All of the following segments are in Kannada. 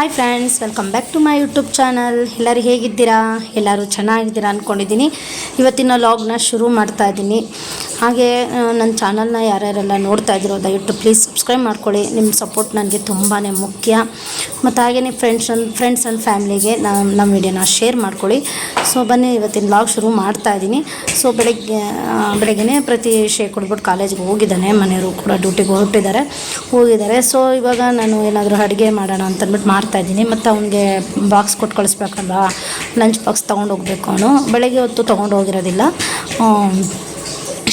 Hi friends, welcome back to my YouTube channel. ಎಲ್ಲರೂ ಹೇಗಿದ್ದೀರಾ? ಎಲ್ಲರೂ ಚೆನ್ನಾಗಿದ್ದೀರಾ ಅಂದ್ಕೊಂಡಿದ್ದೀನಿ. ಇವತ್ತಿನ ಲಾಗ್ನ ಶುರು ಮಾಡ್ತಾ ಇದ್ದೀನಿ. ಹಾಗೆ ನನ್ನ ಚಾನಲ್ನ ಯಾರ್ಯಾರೆಲ್ಲ ನೋಡ್ತಾ ಇದ್ದೀರೋ ದಯವಿಟ್ಟು ಪ್ಲೀಸ್ ಸಬ್ಸ್ಕ್ರೈಬ್ ಮಾಡ್ಕೊಳ್ಳಿ. ನಿಮ್ಮ ಸಪೋರ್ಟ್ ನನಗೆ ತುಂಬಾ ಮುಖ್ಯ. ಮತ್ತು ಹಾಗೆಯೇ ಫ್ರೆಂಡ್ಸ್ ಆ್ಯಂಡ್ ಫ್ಯಾಮ್ಲಿಗೆ ನಮ್ಮ ವಿಡಿಯೋನ ಶೇರ್ ಮಾಡ್ಕೊಳ್ಳಿ. ಸೊ ಬನ್ನಿ ಇವತ್ತಿನ ಲಾಗ್ ಶುರು ಮಾಡ್ತಾ ಇದ್ದೀನಿ. ಸೊ ಬೆಳಗ್ಗೆ ಪ್ರತೀಶ್ ಕೊಡ್ಬಿಟ್ಟು ಕಾಲೇಜ್ಗೆ ಹೋಗಿದ್ದಾನೆ. ಮನೆಯವರು ಕೂಡ ಡ್ಯೂಟಿಗೆ ಹೋಗಿದ್ದಾರೆ. ಸೊ ಇವಾಗ ನಾನು ಏನಾದರೂ ಅಡುಗೆ ಮಾಡೋಣ ಅಂತಂದ್ಬಿಟ್ಟು ಮಾಡ್ತಾಯಿದ್ದೀನಿ. ಮತ್ತು ಅವನಿಗೆ ಬಾಕ್ಸ್ ಕೊಟ್ಟು ಕಳಿಸ್ಬೇಕಲ್ಲ, ಲಂಚ್ ಬಾಕ್ಸ್ ತೊಗೊಂಡು ಹೋಗ್ಬೇಕು. ಅವನು ಬೆಳಗ್ಗೆ ಹೊತ್ತು ತೊಗೊಂಡು ಹೋಗಿರೋದಿಲ್ಲ.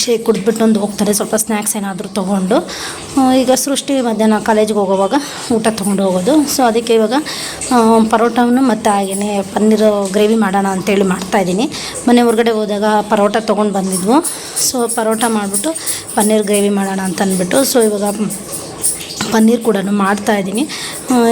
ಶೇಕ್ ಕುಡಿದ್ಬಿಟ್ಟು ಒಂದು ಹೋಗ್ತಾರೆ, ಸ್ವಲ್ಪ ಸ್ನ್ಯಾಕ್ಸ್ ಏನಾದರೂ ತೊಗೊಂಡು. ಈಗ ಸೃಷ್ಟಿ ಮಧ್ಯಾಹ್ನ ಕಾಲೇಜಿಗೆ ಹೋಗೋವಾಗ ಊಟ ತೊಗೊಂಡು ಹೋಗೋದು. ಸೊ ಅದಕ್ಕೆ ಇವಾಗ ಪರೋಟವನ್ನು ಮತ್ತು ಹಾಗೆಯೇ ಪನ್ನೀರ್ ಗ್ರೇವಿ ಮಾಡೋಣ ಅಂತೇಳಿ ಮಾಡ್ತಾಯಿದ್ದೀನಿ. ಮನೆ ಹೊರಗಡೆ ಹೋದಾಗ ಪರೋಟ ತೊಗೊಂಡು ಬಂದಿದ್ವು. ಸೊ ಪರೋಟ ಮಾಡಿಬಿಟ್ಟು ಪನ್ನೀರ್ ಗ್ರೇವಿ ಮಾಡೋಣ ಅಂತ ಅಂದ್ಬಿಟ್ಟು ಸೊ ಇವಾಗ ಪನ್ನೀರ್ ಕೂಡ ಮಾಡ್ತಾಯಿದ್ದೀನಿ.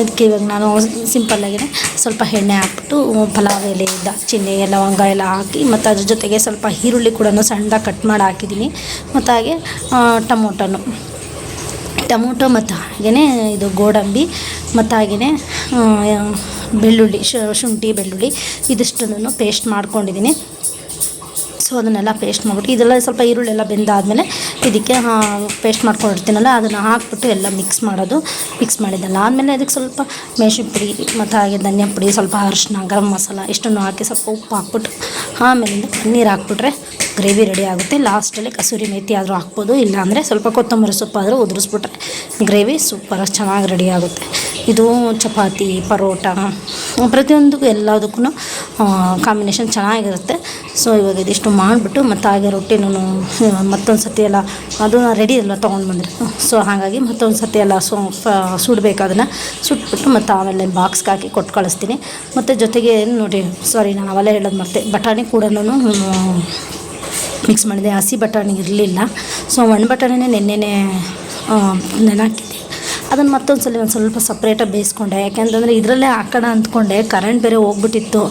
ಇದಕ್ಕೆ ಇವಾಗ ನಾನು ಸಿಂಪಲ್ಲಾಗಿ ಸ್ವಲ್ಪ ಎಣ್ಣೆ ಹಾಕ್ಬಿಟ್ಟು ಪಲಾವ್ ಎಲೆ, ದಾಲ್ಚಿನ್ನಿ, ಲವಂಗ ಎಲ್ಲ ಹಾಕಿ ಮತ್ತು ಅದ್ರ ಜೊತೆಗೆ ಸ್ವಲ್ಪ ಈರುಳ್ಳಿ ಕೂಡ ಸಣ್ಣದಾಗಿ ಕಟ್ ಮಾಡಿ ಹಾಕಿದ್ದೀನಿ. ಮತ್ತು ಹಾಗೆ ಟೊಮೊಟೊ ಮತ್ತು ಹಾಗೆಯೇ ಇದು ಗೋಡಂಬಿ ಮತ್ತು ಹಾಗೆಯೇ ಬೆಳ್ಳುಳ್ಳಿ, ಶುಂಠಿ ಬೆಳ್ಳುಳ್ಳಿ ಇದಿಷ್ಟನ್ನು ಪೇಸ್ಟ್ ಮಾಡ್ಕೊಂಡಿದ್ದೀನಿ. ಸೊ ಅದನ್ನೆಲ್ಲ ಪೇಸ್ಟ್ ಮಾಡಿಬಿಟ್ಟು ಇದೆಲ್ಲ ಸ್ವಲ್ಪ ಈರುಳ್ಳಿ ಎಲ್ಲ ಬೆಂದಾದಮೇಲೆ ಇದಕ್ಕೆ ಪೇಸ್ಟ್ ಮಾಡ್ಕೊಂಡಿರ್ತೀನಲ್ಲ ಅದನ್ನು ಹಾಕ್ಬಿಟ್ಟು ಎಲ್ಲ ಮಿಕ್ಸ್ ಮಾಡಿದ್ದಲ್ಲ ಆದಮೇಲೆ ಅದಕ್ಕೆ ಸ್ವಲ್ಪ ಮೆಣಸಿನ ಪುಡಿ ಮತ್ತು ಹಾಗೆ ಧನಿಯಾ ಪುಡಿ, ಸ್ವಲ್ಪ ಅರಿಶಿನ, ಗರಂ ಮಸಾಲ ಇಷ್ಟನ್ನು ಹಾಕಿ ಸ್ವಲ್ಪ ಉಪ್ಪು ಹಾಕ್ಬಿಟ್ಟು ಆಮೇಲಿಂದ ಪನ್ನೀರ್ ಹಾಕ್ಬಿಟ್ರೆ ಗ್ರೇವಿ ರೆಡಿ ಆಗುತ್ತೆ. ಲಾಸ್ಟಲ್ಲಿ ಕಸೂರಿ ಮೇಥಿ ಆದರೂ ಹಾಕ್ಬೋದು, ಇಲ್ಲಾಂದರೆ ಸ್ವಲ್ಪ ಕೊತ್ತಂಬರಿ ಸೊಪ್ಪಾದರೂ ಉದುರಿಸ್ಬಿಟ್ರೆ ಗ್ರೇವಿ ಸೂಪರಾಗಿ ಚೆನ್ನಾಗಿ ರೆಡಿ ಆಗುತ್ತೆ. ಇದು ಚಪಾತಿ, ಪರೋಟ ಪ್ರತಿಯೊಂದಕ್ಕೂ ಎಲ್ಲದಕ್ಕೂ ಕಾಂಬಿನೇಷನ್ ಚೆನ್ನಾಗಿರುತ್ತೆ. ಸೊ ಇವಾಗ ಇದಿಷ್ಟು ಮಾಡಿಬಿಟ್ಟು ಮತ್ತು ಹಾಗೆ ರೊಟ್ಟಿನೂ ಮತ್ತೊಂದು ಸತಿ ಎಲ್ಲ ಅದು ರೆಡಿ ಎಲ್ಲ ತೊಗೊಂಡು ಬಂದಿರೋದು. ಸೊ ಹಾಗಾಗಿ ಮತ್ತೊಂದು ಸತಿ ಎಲ್ಲ ಸುಡಬೇಕು. ಅದನ್ನು ಸುಟ್ಬಿಟ್ಟು ಮತ್ತು ಆಮೇಲೆ ಬಾಕ್ಸ್ಗೆ ಹಾಕಿ ಕೊಟ್ಟು ಕಳಿಸ್ತೀನಿ. ಮತ್ತು ಜೊತೆಗೆ ನೋಡಿ, ನಾನು ಅವೆಲ್ಲ ಹೇಳೋದು ಮತ್ತೆ ಬಟಾಣಿ ಕೂಡ ಮಿಕ್ಸ್ ಮಾಡಿದೆ. ಹಸಿ ಬಟಾಣಿ ಇರಲಿಲ್ಲ. ಸೊ ಒಣ ಬಟಾಣಿನೇ ನೆನ್ನೆನೇ ನೆನಾಕಿದ್ದೆ. ಅದನ್ನು ಮತ್ತೊಂದು ಸ್ವಲ್ಪ ಸಪ್ರೇಟಾಗಿ ಬೇಯಿಸ್ಕೊಂಡೆ. ಯಾಕೆಂತಂದರೆ ಇದರಲ್ಲೇ ಹಾಕೋಣ ಅಂದ್ಕೊಂಡೆ, ಕರೆಂಟ್ ಬೇರೆ ಹೋಗ್ಬಿಟ್ಟಿತ್ತು.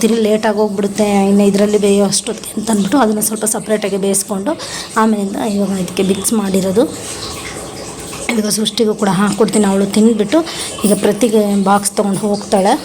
ತಿರುಗಿ ಲೇಟಾಗಿ ಹೋಗ್ಬಿಡುತ್ತೆ ಇನ್ನು ಇದರಲ್ಲಿ ಬೇಯೋ ಅಷ್ಟೊತ್ತಿಗೆ ಅಂತ ಅಂದ್ಬಿಟ್ಟು ಅದನ್ನು ಸ್ವಲ್ಪ ಸಪ್ರೇಟಾಗಿ ಬೇಯಿಸ್ಕೊಂಡು ಆಮೇಲಿಂದ ಇವಾಗ ಇದಕ್ಕೆ ಮಿಕ್ಸ್ ಮಾಡಿರೋದು. ಇವಾಗ ಸೃಷ್ಟಿಗೂ ಕೂಡ ಹಾಕ್ಕೊಡ್ತೀನಿ. ಅವಳು ತಿಂದುಬಿಟ್ಟು ಈಗ ಪ್ರತಿಗೆ ಬಾಕ್ಸ್ ತೊಗೊಂಡು ಹೋಗ್ತಾಳೆ.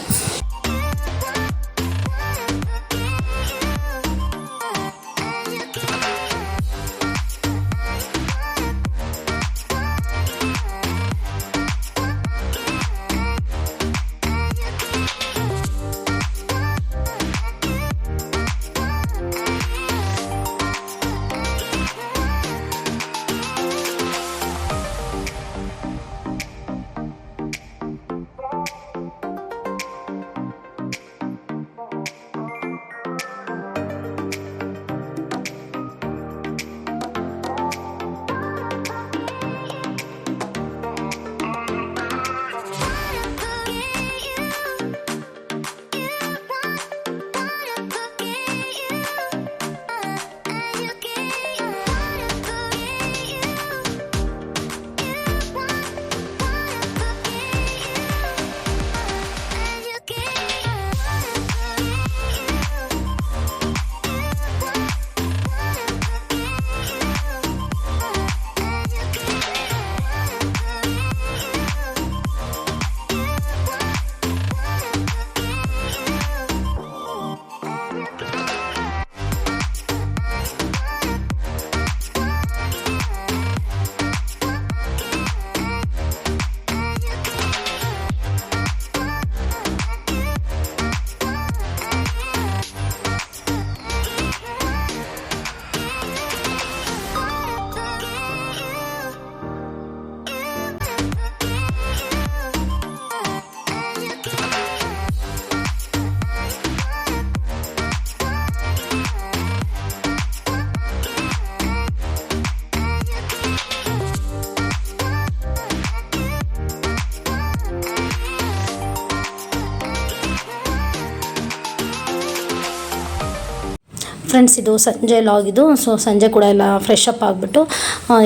ಫ್ರೆಂಡ್ಸ್, ಇದು ಸಂಜೆ ಲಾಗಿದು. ಸೊ ಸಂಜೆ ಕೂಡ ಎಲ್ಲ ಫ್ರೆಶ್ ಅಪ್ ಆಗಿಬಿಟ್ಟು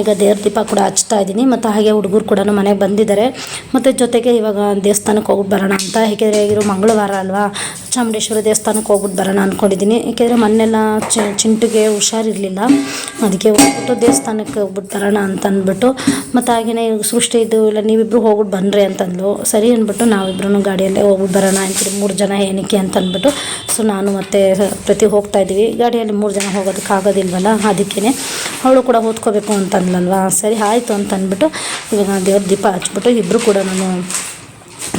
ಈಗ ದೇವ್ರ ದೀಪ ಕೂಡ ಹಚ್ತಾ ಇದ್ದೀನಿ. ಮತ್ತು ಹಾಗೆ ಹುಡುಗರು ಕೂಡ ಮನೆಗೆ ಬಂದಿದ್ದಾರೆ. ಮತ್ತು ಜೊತೆಗೆ ಇವಾಗ ದೇವಸ್ಥಾನಕ್ಕೆ ಹೋಗ್ಬಿಟ್ಟು ಬರೋಣ ಅಂತ. ಏಕೆಂದರೆ ಇರೋ ಮಂಗಳವಾರ ಅಲ್ವಾ, ಚಾಮುಂಡೇಶ್ವರಿ ದೇವಸ್ಥಾನಕ್ಕೆ ಹೋಗ್ಬಿಟ್ಟು ಬರೋಣ ಅಂದ್ಕೊಂಡಿದ್ದೀನಿ. ಏಕೆಂದರೆ ಮೊನ್ನೆಲ್ಲ ಚಿಂಟುಗೆ ಹುಷಾರಿರಲಿಲ್ಲ, ಅದಕ್ಕೆ ಹೋಗ್ಬಿಟ್ಟು ದೇವಸ್ಥಾನಕ್ಕೆ ಹೋಗ್ಬಿಟ್ಟು ಬರೋಣ ಅಂತ ಅಂದ್ಬಿಟ್ಟು. ಮತ್ತು ಹಾಗೆಯೇ ಸೃಷ್ಟಿ ಇದು ಇಲ್ಲ, ನೀವಿಬ್ಬರು ಹೋಗ್ಬಿಟ್ಟು ಬನ್ನಿರಿ ಅಂತಂದ್ಲು. ಸರಿ ಅಂದ್ಬಿಟ್ಟು ನಾವಿಬ್ಬರೂ ಗಾಡಿಯಲ್ಲೇ ಹೋಗ್ಬಿಟ್ಟು ಬರೋಣ ಅಂತೀರಿ, 3 ಜನ ಏನಕ್ಕೆ ಅಂತ ಅಂದ್ಬಿಟ್ಟು. ಸೊ ನಾನು ಮತ್ತು ಪ್ರತಿ ಹೋಗ್ತಾ ಇದ್ದೀವಿ. ಗಾಡಿಯಲ್ಲಿ 3 ಜನ ಹೋಗೋದಕ್ಕಾಗೋದಿಲ್ವಲ್ಲ, ಅದಕ್ಕೇ ಅವಳು ಕೂಡ ಓದ್ಕೋಬೇಕು ಅಂತಂದ್ಲಲ್ವ. ಸರಿ ಆಯಿತು ಅಂತ ಅಂದ್ಬಿಟ್ಟು ಇವಾಗ ದೇವ್ರ ದೀಪ ಹಚ್ಬಿಟ್ಟು ಇಬ್ಬರು ಕೂಡ ನಾನು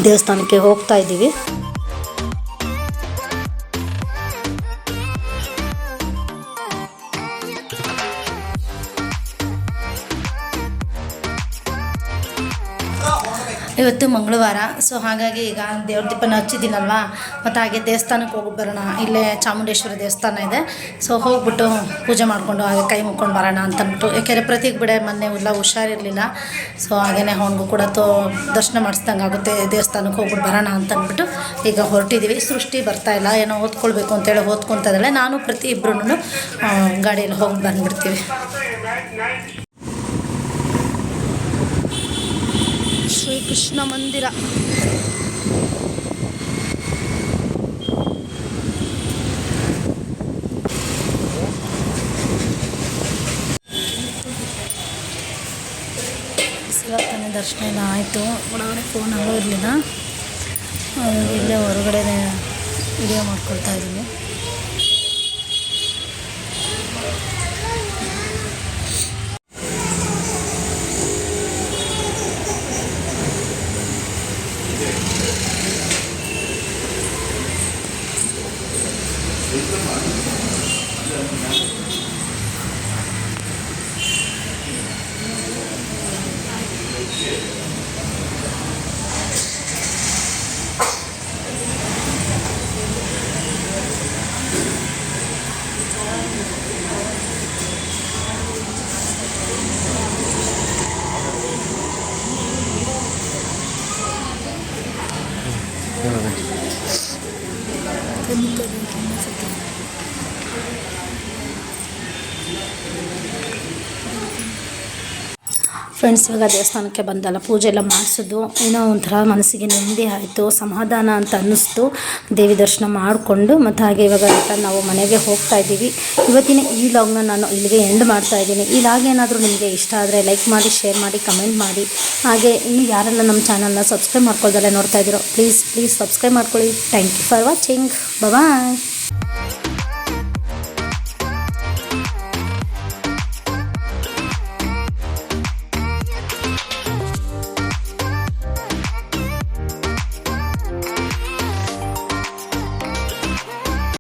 ದೇವಸ್ಥಾನಕ್ಕೆ ಹೋಗ್ತಾ ಇದ್ದೀವಿ. ಇವತ್ತು ಮಂಗಳವಾರ. ಸೊ ಹಾಗಾಗಿ ಈಗ ದೇವ್ರ ದೀಪನ ಹಚ್ಚಿದ್ದೀನಲ್ವ, ಮತ್ತು ಹಾಗೆ ದೇವಸ್ಥಾನಕ್ಕೆ ಹೋಗಿ ಬರೋಣ. ಇಲ್ಲೇ ಚಾಮುಂಡೇಶ್ವರಿ ದೇವಸ್ಥಾನ ಇದೆ. ಸೊ ಹೋಗ್ಬಿಟ್ಟು ಪೂಜೆ ಮಾಡಿಕೊಂಡು ಹಾಗೆ ಕೈ ಮುಕ್ಕೊಂಡು ಬರೋಣ ಅಂತಂದ್ಬಿಟ್ಟು. ಯಾಕೆಂದರೆ ಪ್ರತೀಕ್ ಬಿಡೆ ಮೊನ್ನೆ ಎಲ್ಲ ಹುಷಾರಿರಲಿಲ್ಲ. ಸೊ ಹಾಗೆಯೇ ಅವನಿಗೂ ಕೂಡ ದರ್ಶನ ಮಾಡಿಸ್ದಂಗೆ ಆಗುತ್ತೆ. ದೇವಸ್ಥಾನಕ್ಕೆ ಹೋಗ್ಬಿಟ್ಟು ಬರೋಣ ಅಂತಂದ್ಬಿಟ್ಟು ಈಗ ಹೊರಟಿದ್ದೀವಿ. ಸೃಷ್ಟಿ ಬರ್ತಾಯಿಲ್ಲ, ಏನೋ ಓದ್ಕೊಳ್ಬೇಕು ಅಂತೇಳಿ ಓದ್ಕೊತಾ ಇದ್ದಾಳೆ. ನಾನು ಪ್ರತಿ ಇಬ್ಬರೂ ಗಾಡಿಯಲ್ಲಿ ಹೋಗಿ ಬಂದುಬಿಡ್ತೀವಿ. ಶ್ರೀಕೃಷ್ಣ ಮಂದಿರ. ಇವತ್ತನೇ ದರ್ಶನ ಎಲ್ಲ ಆಯಿತು. ಒಳಗಡೆ ಫೋನ್ ಅಲ್ಲೂ ಇರಲಿಲ್ಲ, ಇಲ್ಲೇ ಹೊರಗಡೆ ವಿಡಿಯೋ ಮಾಡ್ಕೊಳ್ತಾ ಇದ್ದೀನಿ. ಫ್ರೆಂಡ್ಸ್, ಇವಾಗ ದೇವಸ್ಥಾನಕ್ಕೆ ಬಂದಲ್ಲ, ಪೂಜೆ ಎಲ್ಲ ಮಾಡಿಸಿದ್ದು ಏನೋ ಒಂಥರ ಮನಸ್ಸಿಗೆ ನೆಮ್ಮದಿ ಆಯಿತು, ಸಮಾಧಾನ ಅಂತ ಅನ್ನಿಸ್ತು. ದೇವಿ ದರ್ಶನ ಮಾಡಿಕೊಂಡು ಮತ್ತು ಹಾಗೆ ಇವಾಗ ನಾವು ಮನೆಗೆ ಹೋಗ್ತಾ ಇದ್ದೀವಿ. ಇವತ್ತಿನ ಈ ವ್ಲಾಗ್ನ ನಾನು ಇಲ್ಲಿಗೆ ಎಂಡ್ ಮಾಡ್ತಾ ಇದ್ದೀನಿ. ಈ ವ್ಲಾಗ್ ಏನಾದರೂ ನಿಮಗೆ ಇಷ್ಟ ಆದರೆ ಲೈಕ್ ಮಾಡಿ, ಶೇರ್ ಮಾಡಿ, ಕಮೆಂಟ್ ಮಾಡಿ. ಹಾಗೆ ಇನ್ನು ಯಾರೆಲ್ಲ ನಮ್ಮ ಚಾನಲ್ನ ಸಬ್ಸ್ಕ್ರೈಬ್ ಮಾಡ್ಕೊಳ್ದಲ್ಲೇ ನೋಡ್ತಾ ಇದ್ದೀರೋ ಪ್ಲೀಸ್ ಸಬ್ಸ್ಕ್ರೈಬ್ ಮಾಡ್ಕೊಳ್ಳಿ. Thank you for watching. Bye.